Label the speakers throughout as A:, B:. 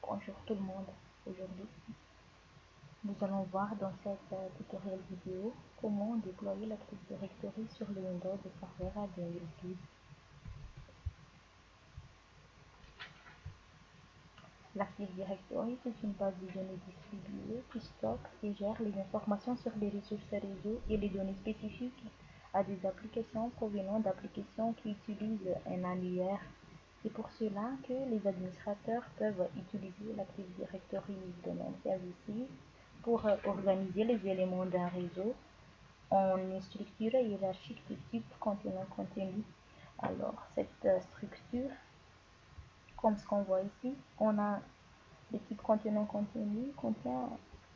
A: Bonjour tout le monde. Aujourd'hui, nous allons voir dans cette tutoriel vidéo comment déployer l'Active Directory sur le Windows Server 2012. L'Active Directory, c'est une base de données distribuée qui stocke et gère les informations sur les ressources réseau et les données spécifiques à des applications provenant d'applications qui utilisent un annuaire. C'est pour cela que les administrateurs peuvent utiliser l'Active Directory Domain Services pour organiser les éléments d'un réseau en une structure hiérarchique de type contenant contenu. Alors, cette structure, comme ce qu'on voit ici, on a le type contenant contenu contient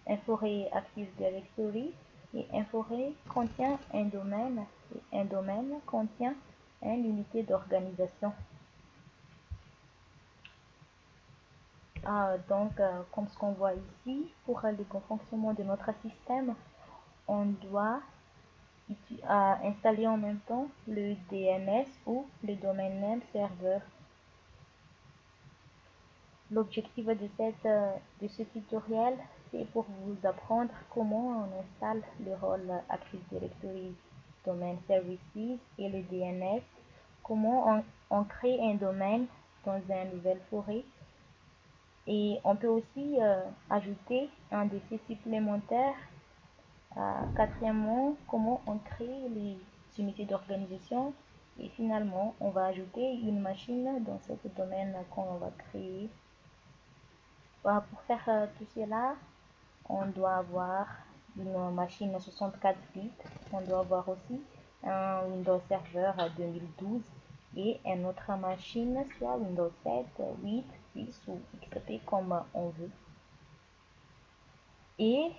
A: un forêt Active Directory et un forêt contient un domaine et un domaine contient une unité d'organisation. Comme ce qu'on voit ici, pour le bon fonctionnement de notre système, on doit installer en même temps le DNS ou le Domain Name Server. L'objectif de ce tutoriel, c'est pour vous apprendre comment on installe le rôle Active Directory Domain Services et le DNS, comment on crée un domaine dans une nouvelle forêt. Et on peut aussi ajouter un défi supplémentaire. Quatrièmement, comment on crée les unités d'organisation. Et finalement, on va ajouter une machine dans ce domaine qu'on va créer. Pour faire tout cela, on doit avoir une machine 64 bits. On doit avoir aussi un Windows Server 2012 et une autre machine, soit Windows 7, 8, 10 ou XP comme on veut. Et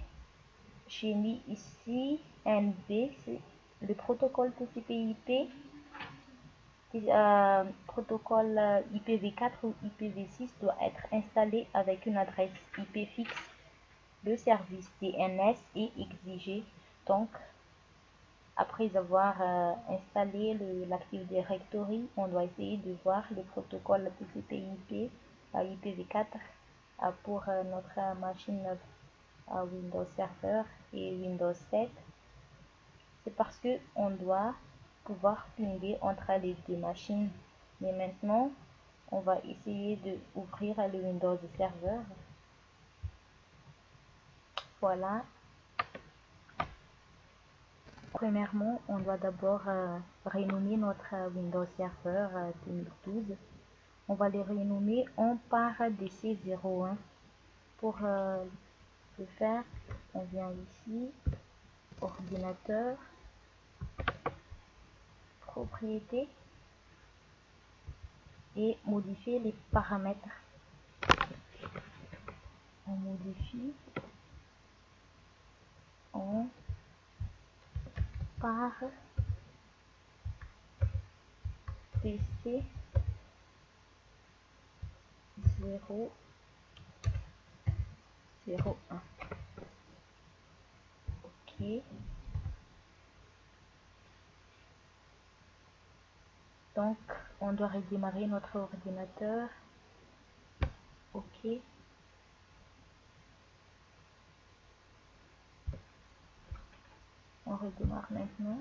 A: j'ai mis ici NB, c'est le protocole TCP/IP, protocole IPv4 ou IPv6 doit être installé avec une adresse IP fixe. Le service DNS est exigé. Donc, après avoir installé l'Active Directory, on doit essayer de voir le protocole TCP/IP IPv4 pour notre machine Windows Server et Windows 7. C'est parce que on doit pouvoir pinguer entre les deux machines. Mais maintenant, on va essayer d'ouvrir le Windows Server. Voilà. Premièrement, on doit d'abord renommer notre Windows Server 2012. On va le renommer en par DC01. Pour le faire, on vient ici, ordinateur, propriété et modifier les paramètres. On modifie en par DC 001. OK. Donc, on doit redémarrer notre ordinateur. OK. On redémarre maintenant.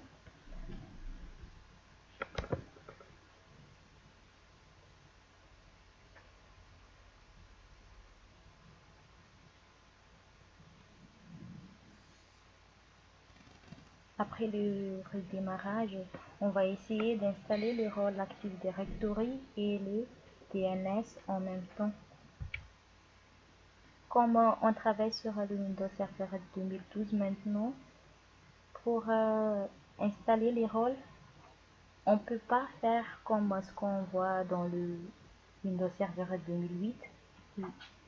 A: Après le redémarrage, on va essayer d'installer le rôle Active Directory et le DNS en même temps. Comme on travaille sur le Windows Server 2012 maintenant, pour installer les rôles, on ne peut pas faire comme ce qu'on voit dans le Windows Server 2008,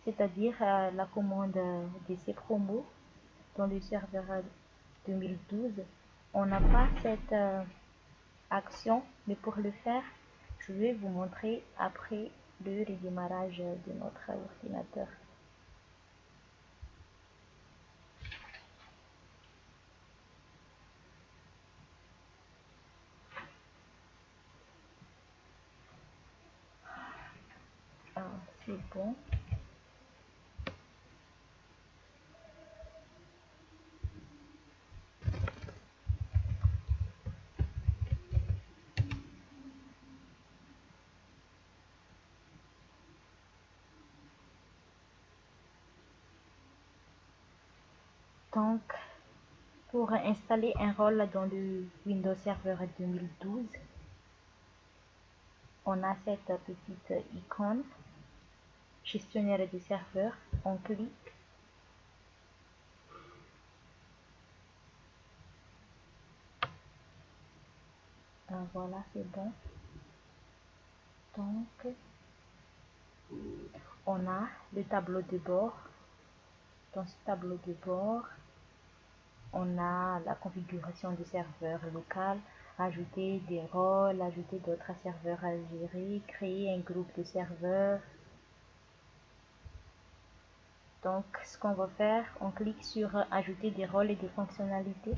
A: c'est-à-dire la commande DC Promo dans le serveur 2012. On n'a pas cette action, mais pour le faire, je vais vous montrer après le redémarrage de notre ordinateur. C'est bon. Donc, pour installer un rôle dans le Windows Server 2012, on a cette petite icône gestionnaire des serveurs. On clique. Voilà, c'est bon. Donc, on a le tableau de bord. Dans ce tableau de bord, on a la configuration du serveur local, ajouter des rôles, ajouter d'autres serveurs à gérer, créer un groupe de serveurs. Donc, ce qu'on va faire, on clique sur ajouter des rôles et des fonctionnalités.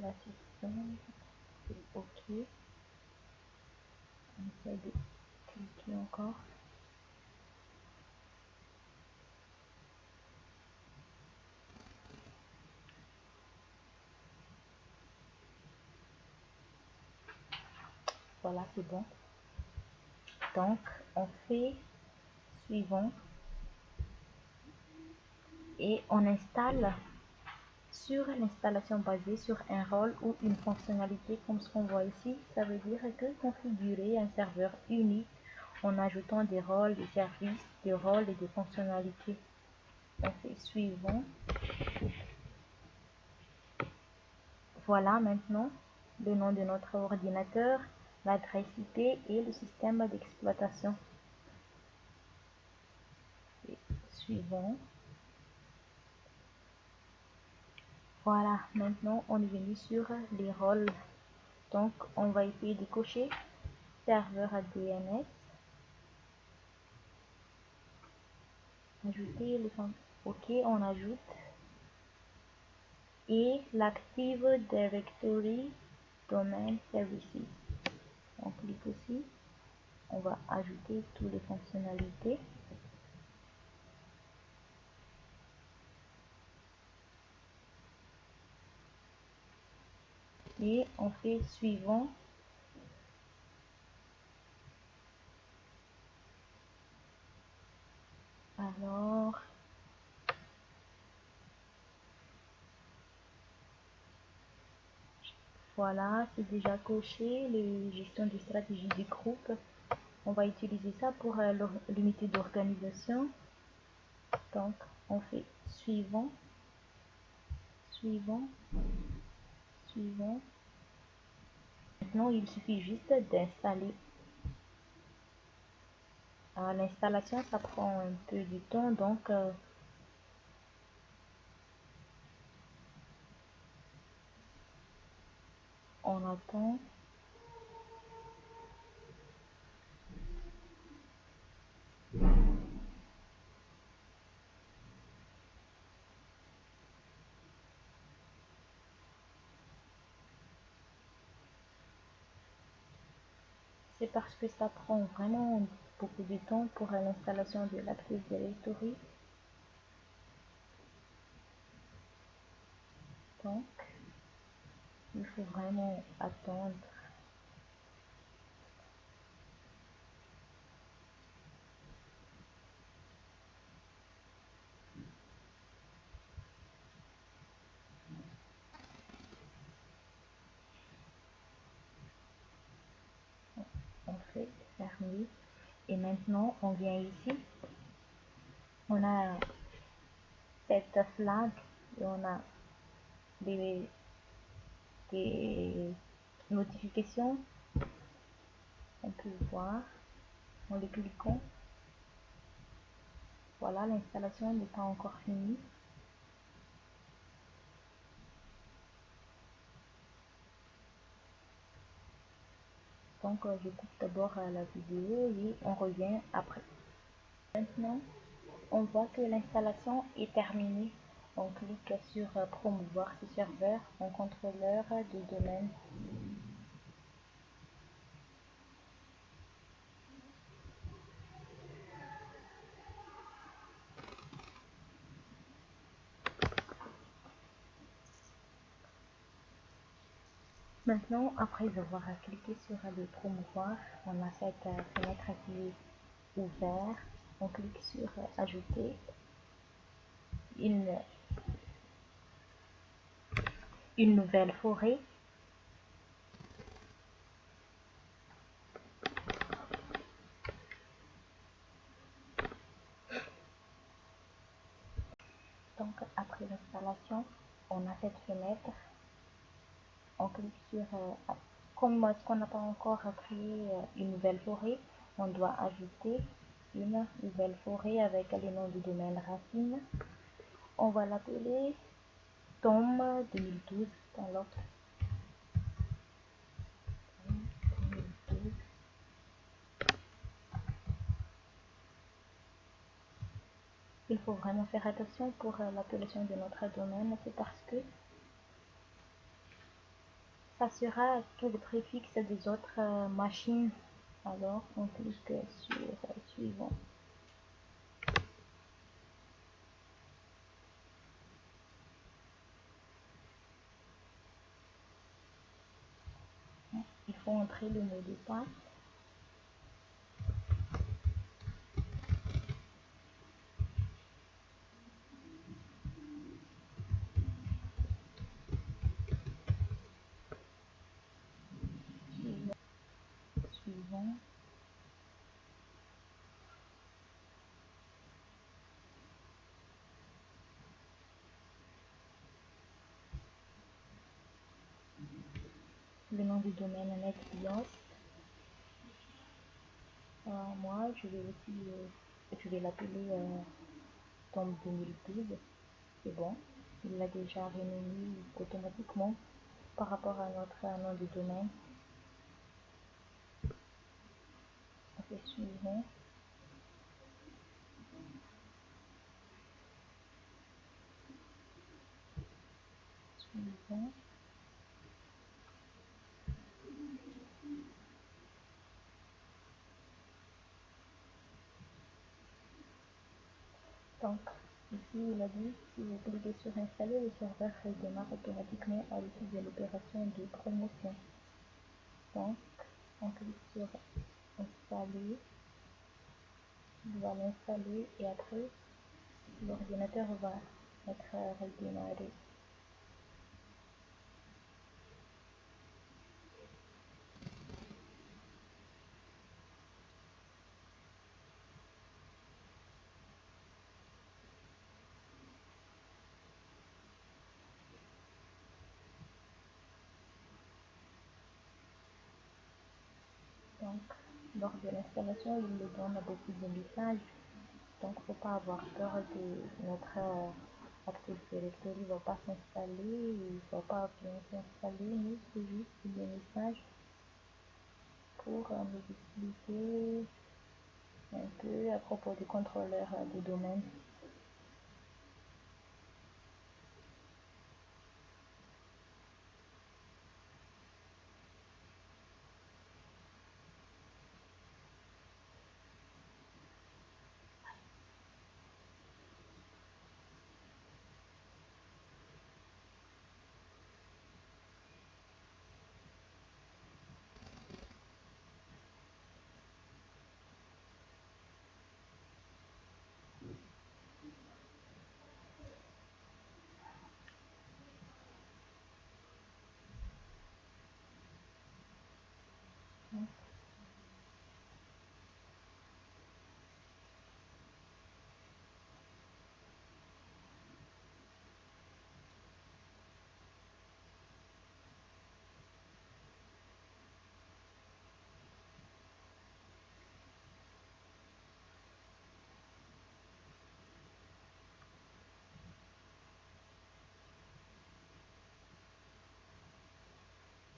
A: Là, c'est bon. C'est OK. On essaie de cliquer encore. Voilà, c'est bon. Donc, on fait suivant et on installe sur l'installation basée sur un rôle ou une fonctionnalité comme ce qu'on voit ici. Ça veut dire que configurer un serveur unique en ajoutant des rôles, des services, des rôles et des fonctionnalités. On fait suivant. Voilà maintenant le nom de notre ordinateur, l'adresse IP et le système d'exploitation. Suivant. Voilà, maintenant on est venu sur les rôles. Donc on va essayer de cocher serveur DNS, ajouter le OK, on ajoute et l'Active Directory Domain Services. On clique aussi, on va ajouter toutes les fonctionnalités. Et on fait suivant. Alors, voilà, c'est déjà coché, les gestions de stratégie du groupe. On va utiliser ça pour l'unité d'organisation. Donc, on fait suivant, suivant, suivant. Maintenant, il suffit juste d'installer. L'installation, ça prend un peu du temps, donc on attend. C'est parce que ça prend vraiment beaucoup de temps pour l'installation de l'Active Directory. Donc, il faut vraiment attendre. On fait fermer. Et maintenant, on vient ici. On a cette flag et on a des notifications. On peut voir en les cliquant. Voilà, l'installation n'est pas encore finie. Donc, je coupe d'abord la vidéo et on revient après. Maintenant, on voit que l'installation est terminée. On clique sur promouvoir ce serveur en contrôleur de domaine. Maintenant, après avoir cliqué sur le promouvoir, on a cette fenêtre qui est ouverte. On clique sur ajouter une, une nouvelle forêt. Donc après l'installation, on a cette fenêtre. On clique sur comme est-ce qu'on n'a pas encore créé une nouvelle forêt, on doit ajouter une nouvelle forêt avec le nom du domaine racine. On va l'appeler Tom 2012 dans l'autre. Il faut vraiment faire attention pour l'appellation de notre domaine, c'est parce que ça sera tout le préfixe des autres machines. Alors on clique sur suivant. Il faut entrer le mot de passe. Suivant. Le nom du domaine NetBIOS. Moi, je vais aussi, je vais l'appeler Tom 2012. C'est bon. Il l'a déjà renommé automatiquement par rapport à notre nom de domaine. On fait suivant. Suivant. Donc, ici, il a dit, si vous cliquez sur installer, le serveur redémarre automatiquement à l'issue de l'opération de promotion. Donc, on clique sur installer, il va l'installer et après, l'ordinateur va être redémarré. Donc, lors de l'installation, il nous donne beaucoup de messages. Donc, il ne faut pas avoir peur que notre Active Directory ne va pas s'installer, il ne va pas bien s'installer, mais c'est juste des messages pour nous expliquer un peu à propos du contrôleur du domaine.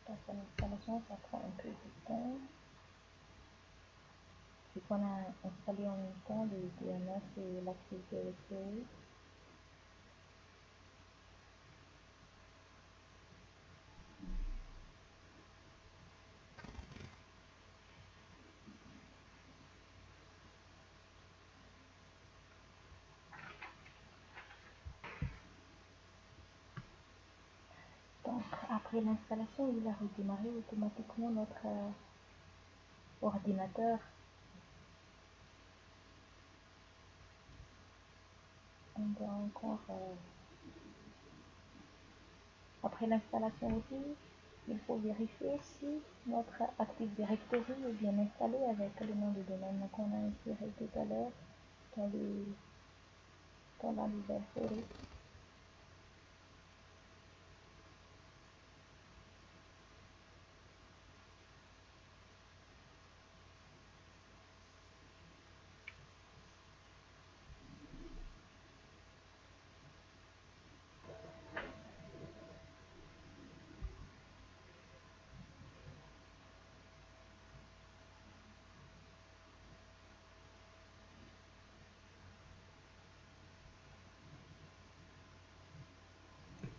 A: Dans son installation, ça prend un peu de temps. Vu qu'on a installé en même temps le DNS et l'Active Directory. Donc, Donc, après l'installation, il a redémarré automatiquement notre ordinateur. On doit encore, après l'installation aussi, il faut vérifier si notre Active Directory est bien installé avec le nom de domaine qu'on a inséré tout à l'heure dans la nouvelle souris.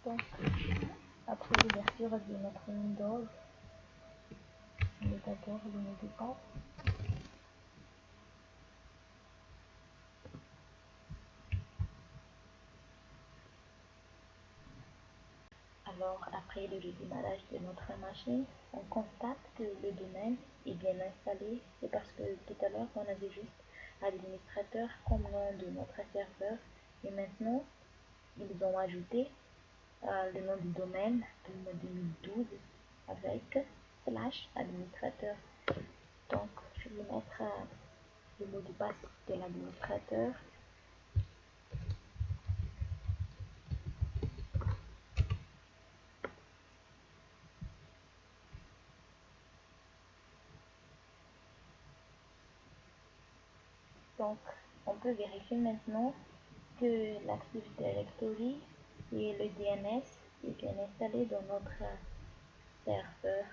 A: Donc, après l'ouverture de notre Windows, on met d'abord le mot de passe. Alors, après le redémarrage de notre machine, on constate que le domaine est bien installé. C'est parce que tout à l'heure, on avait juste administrateur comme nom de notre serveur. Et maintenant, ils ont ajouté le nom du domaine 2012 avec slash administrateur. Donc, je vais mettre le mot de passe de l'administrateur. Donc, on peut vérifier maintenant que l'Active Directory et le DNS est bien installé dans notre serveur.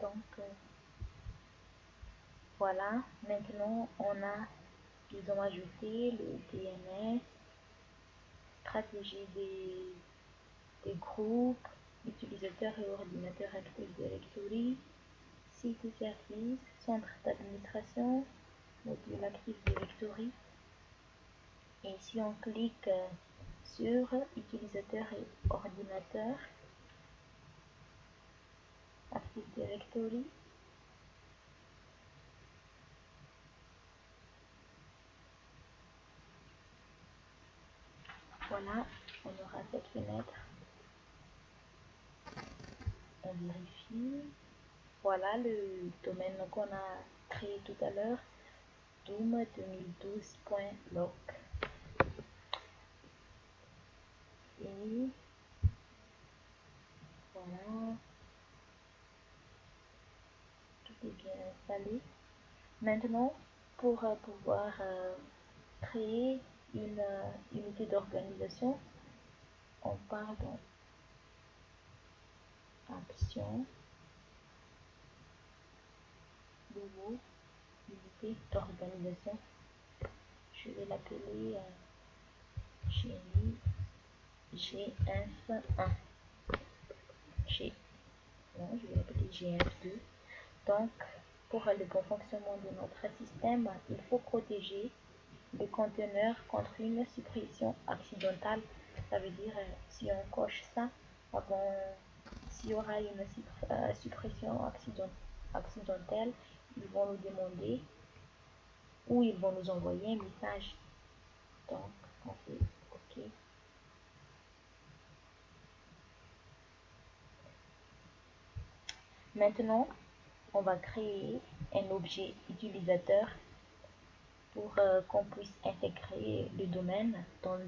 A: Donc, voilà, maintenant ils ont ajouté le DNS, stratégie des groupes, utilisateurs et ordinateurs Active Directory, site et service, centre d'administration, module Active Directory. Et si on clique sur utilisateur et ordinateur Active Directory, voilà, on aura cette fenêtre. On vérifie. Voilà le domaine qu'on a créé tout à l'heure, doom2012.loc. Et voilà, tout est bien installé. Maintenant, pour pouvoir créer une unité d'organisation, on part dans Action, Nouveau, Unité d'organisation. Je vais l'appeler GF1. Non, je vais l'appeler GF2. Donc, pour le bon fonctionnement de notre système, il faut protéger le conteneur contre une suppression accidentelle. Ça veut dire, si on coche ça, s'il y aura une suppression accidentelle, ils vont nous demander ou ils vont nous envoyer un message. Donc, on fait OK. Maintenant, on va créer un objet utilisateur pour qu'on puisse intégrer le domaine dans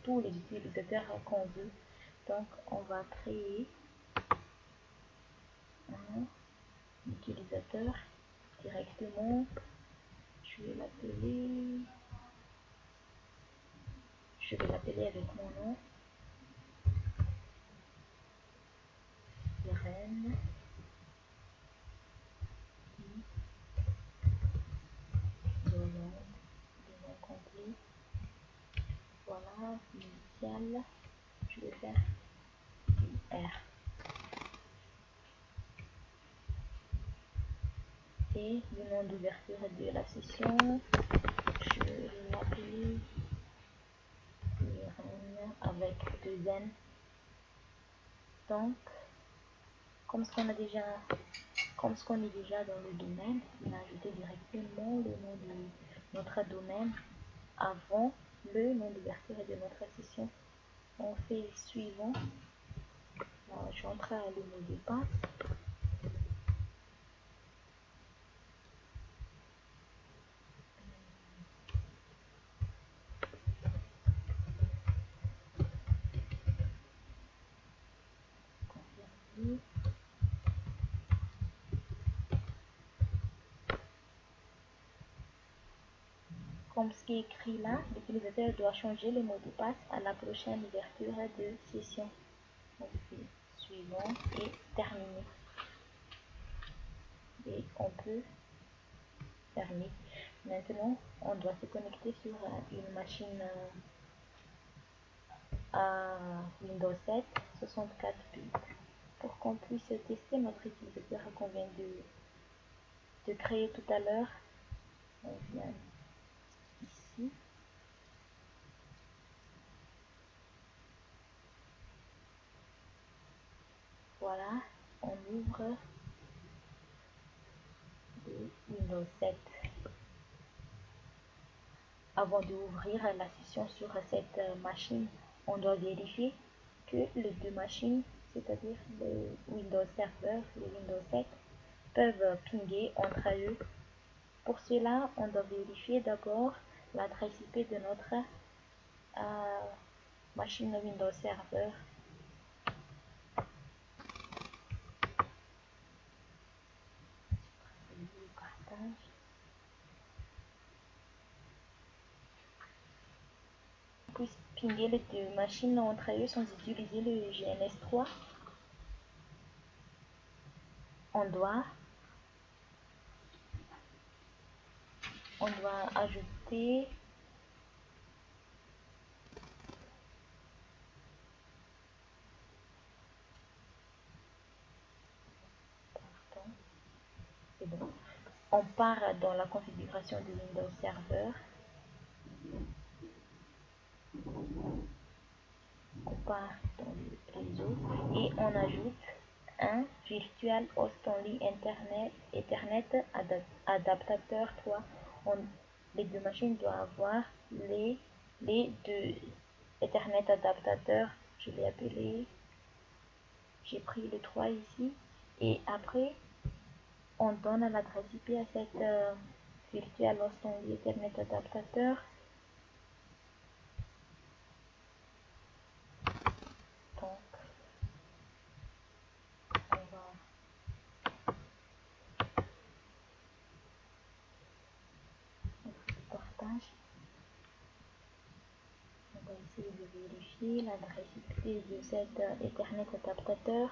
A: tous les utilisateurs qu'on veut. Donc, on va créer un utilisateur directement. Je vais l'appeler avec mon nom, Irène, le nom complet. initial, je vais faire R. Et le nom d'ouverture de la session, je vais l'appeler avec 2 N. Donc, comme ce qu'on est déjà dans le domaine, on a ajouté directement le nom de notre domaine avant le nom d'ouverture de notre session. On fait suivant. J'entre le mot de passe. Confirmer. Comme ce qui est écrit là, l'utilisateur doit changer le mot de passe à la prochaine ouverture de session. On fait suivant et terminer. Et on peut fermer. Maintenant, on doit se connecter sur une machine à Windows 7 64 bits pour qu'on puisse tester notre utilisateur qu'on vient de créer tout à l'heure. On vient ici. Voilà, on ouvre le Windows 7. Avant d'ouvrir la session sur cette machine, on doit vérifier que les deux machines, c'est-à-dire le Windows Server et le Windows 7, peuvent pinguer entre eux. Pour cela, on doit vérifier d'abord l'adresse IP de notre machine Windows Server. On peut pinguer les deux machines entre eux sans utiliser le GNS3. On doit ajouter c'est bon. On part dans la configuration de Windows Server. On part dans le réseau et on ajoute un Virtual Host Only Ethernet adaptateur 3. Les deux machines doivent avoir les deux Ethernet adaptateurs. Je l'ai appelé, j'ai pris le 3 ici. Et après, on donne l'adresse IP à cette Virtual Host Only Ethernet adaptateur. Donc, on va partage. On va essayer de vérifier l'adresse IP de cet Ethernet adaptateur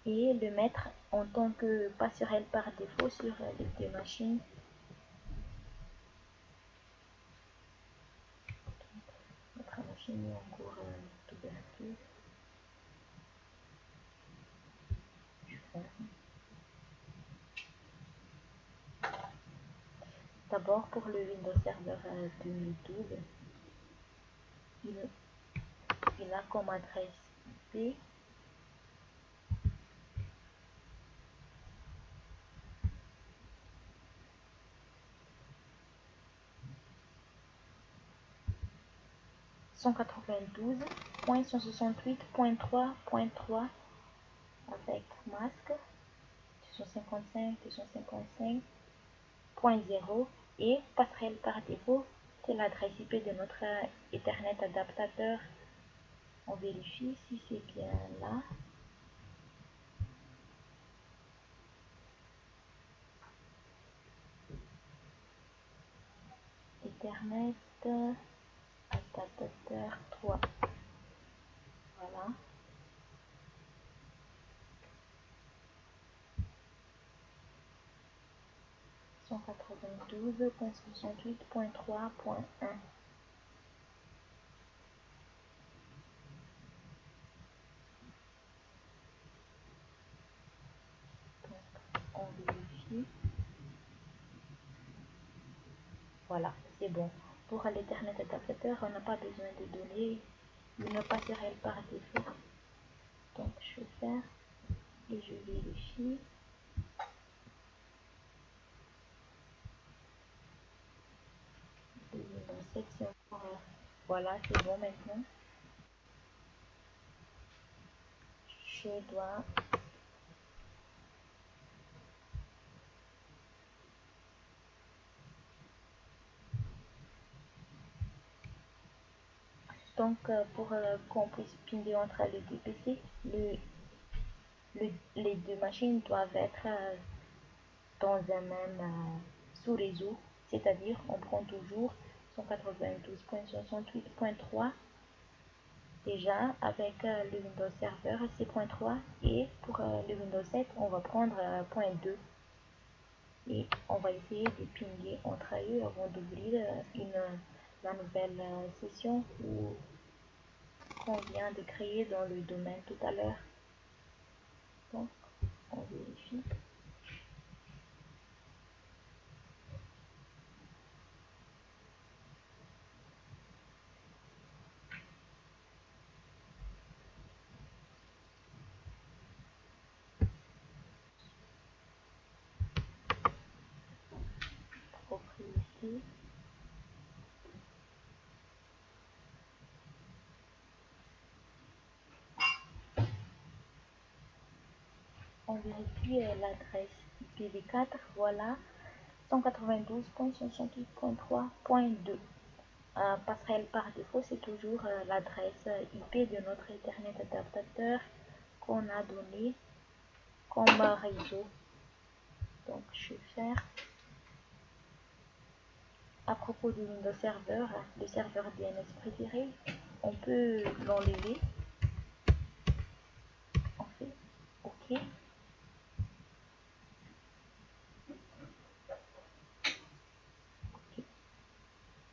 A: et le mettre en tant que passerelle par défaut sur les deux machines. Notre machine est en cours d'ouverture. D'abord pour le Windows Server 2012, il a comme adresse IP 192.168.3.3 avec masque 255.255.0 et passerelle par défaut, c'est l'adresse IP de notre Ethernet adaptateur. On vérifie si c'est bien là. Ethernet adaptateur 3. Voilà. .192.168.3.1. Voilà, c'est bon. Pour l'Ethernet adaptateur, on n'a pas besoin de donner une passerelle par défaut. Donc je vais faire et je vérifie. Windows 7, voilà, c'est bon maintenant. Je dois donc pour qu'on puisse pinguer entre les deux PC, les deux machines doivent être dans un même sous-réseau, c'est-à-dire on prend toujours 192.68.3 déjà avec le Windows Server 6.3 et pour le Windows 7 on va prendre .2 et on va essayer de pinguer entre eux avant d'ouvrir la nouvelle session qu'on vient de créer dans le domaine tout à l'heure. Donc on vérifie. Propriété. On vérifie l'adresse IPv4, voilà, 192.68.3.2. Passerelle par défaut, c'est toujours l'adresse IP de notre Ethernet adaptateur qu'on a donné comme réseau. Donc je vais faire à propos du Windows Server, le serveur DNS préféré, on peut l'enlever. On fait OK.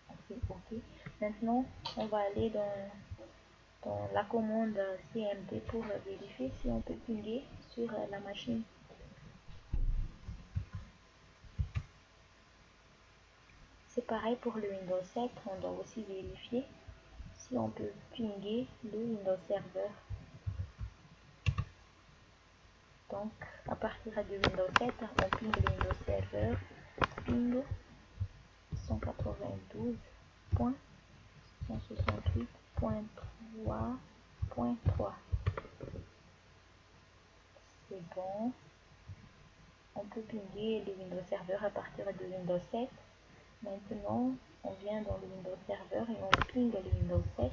A: On fait OK. Maintenant, on va aller dans la commande CMD pour vérifier si on peut pinguer sur la machine. C'est pareil pour le Windows 7, on doit aussi vérifier si on peut pinguer le Windows Server. Donc, à partir de Windows 7, on ping le Windows Server, ping 192.168.3.3. C'est bon. On peut pinguer le Windows Server à partir de Windows 7. Maintenant, on vient dans le Windows Server et on ping le Windows 7.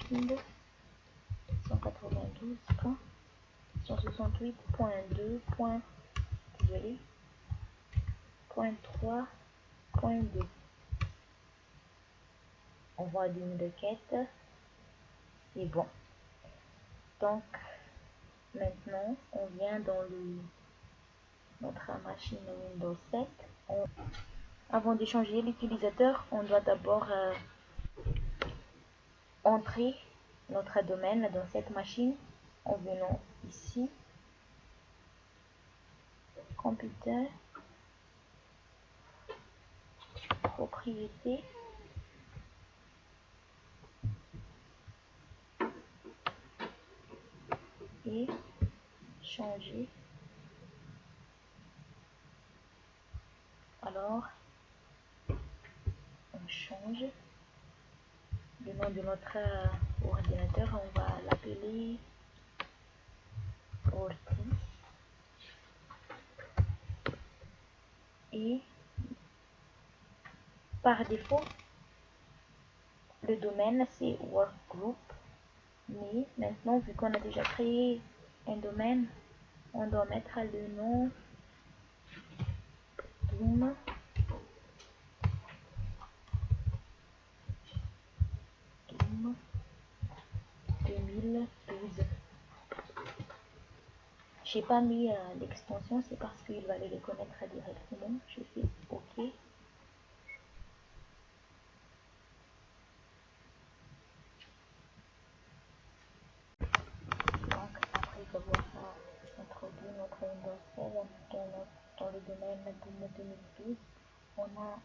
A: Ping 192.168.2. On voit une requête. C'est bon. Donc, maintenant, on vient dans notre machine Windows 7. Avant de changer l'utilisateur, on doit d'abord entrer notre domaine dans cette machine en venant ici, computer, propriété, et changer. Alors, on change le nom de notre ordinateur, on va l'appeler Orti. Et par défaut, le domaine c'est Workgroup. Mais maintenant, vu qu'on a déjà créé un domaine, on doit mettre le nom Doom 2012. J'ai pas mis l'extension, c'est parce qu'il va le reconnaître directement. Je fais OK. Donc après avoir introduit notre Windows 7 dans le domaine Doom 2012, on a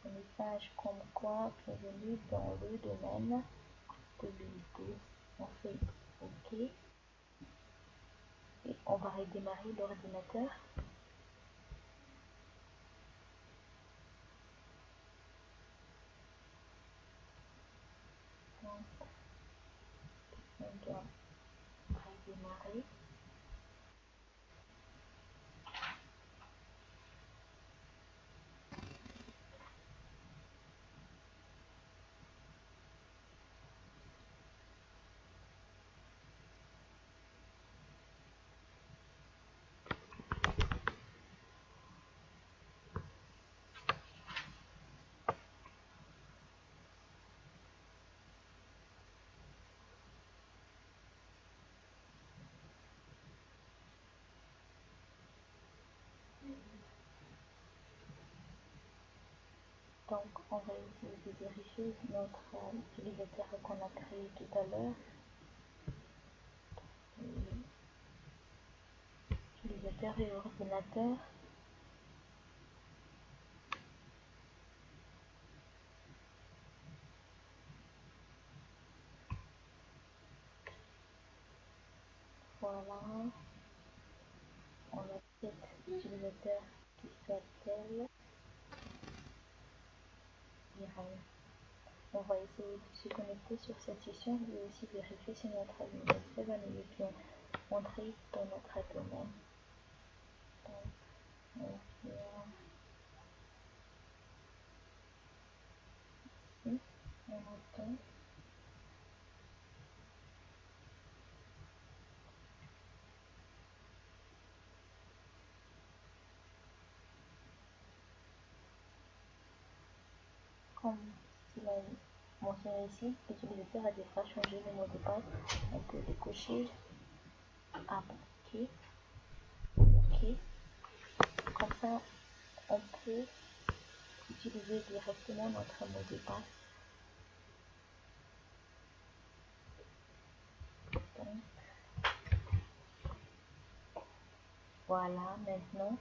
A: un message comme quoi bienvenue dans le domaine de l'unité. On fait OK et on va redémarrer l'ordinateur. Donc, on doit redémarrer. Donc, on va essayer de vérifier notre utilisateur qu'on a créé tout à l'heure. Utilisateur et ordinateur. Voilà. On a cet utilisateur qui s'appelle Mireille. On va essayer de se connecter sur cette session et aussi vérifier si notre administrateur va nous bien entrer dans notre domaine. Donc, on vient ici, on attend. Comme il a mentionné ici, l'utilisateur a déjà changé le mot de passe. On peut décocher, appliquer, OK. Comme ça, on peut utiliser directement notre mot de passe. Donc, voilà, maintenant,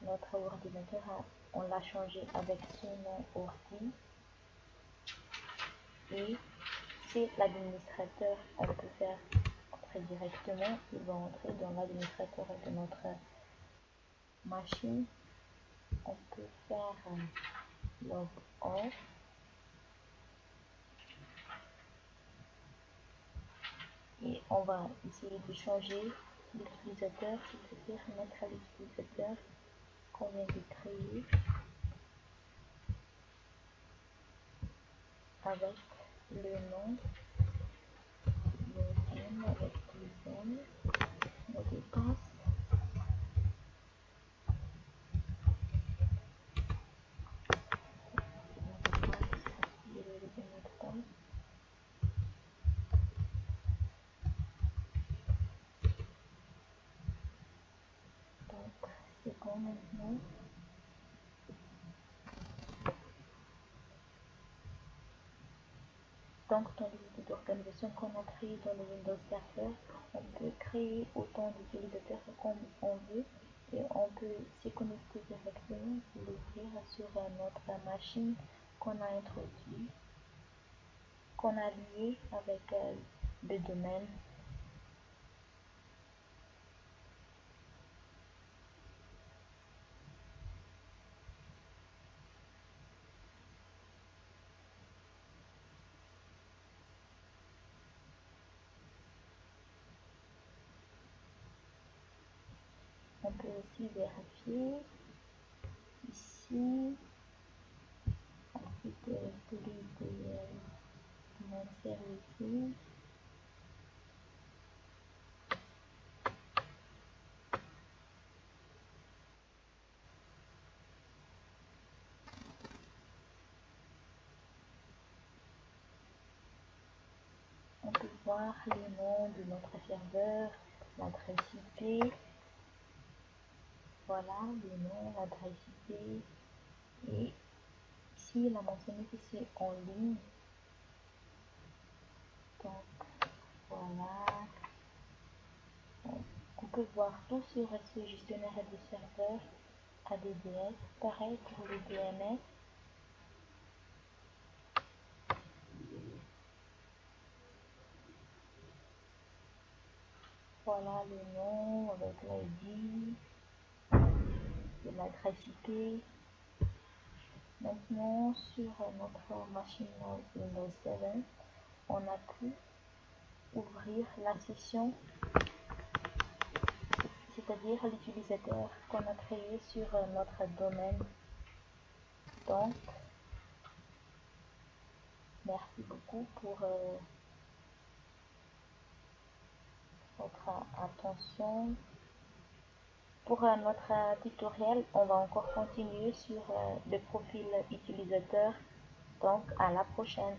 A: notre ordinateur, on l'a changé avec son nom ordi. Et si l'administrateur, on peut faire entrer directement, il va entrer dans l'administrateur de notre machine. On peut faire log off. Et on va essayer de changer l'utilisateur, c'est-à-dire mettre l'utilisateur qu'on vient de créer avec le nom, login avec login, mot de passe. Donc, c'est bon maintenant. Donc, dans l'unité d'organisation qu'on a créé dans le Windows Server, on peut créer autant d'utilisateurs comme on veut et on peut se connecter directement et l'ouvrir sur notre machine qu'on a introduit, qu'on a lié avec le domaine. On peut aussi vérifier ici, ensuite celui de mon service. On peut voir le nom de notre serveur, l'adresse IP, voilà le nom, l'adresse IP, et ici il a mentionné que c'est en ligne, donc voilà, on peut voir tout sur ce gestionnaire de serveur ADDS, pareil pour le DNS, Voilà le nom avec l'ID et l'adresse IP. Maintenant, sur notre machine Windows 7, on a pu ouvrir la session, c'est-à-dire l'utilisateur qu'on a créé sur notre domaine. Donc, merci beaucoup pour votre attention. Pour notre tutoriel, on va encore continuer sur le profil utilisateur. Donc, à la prochaine.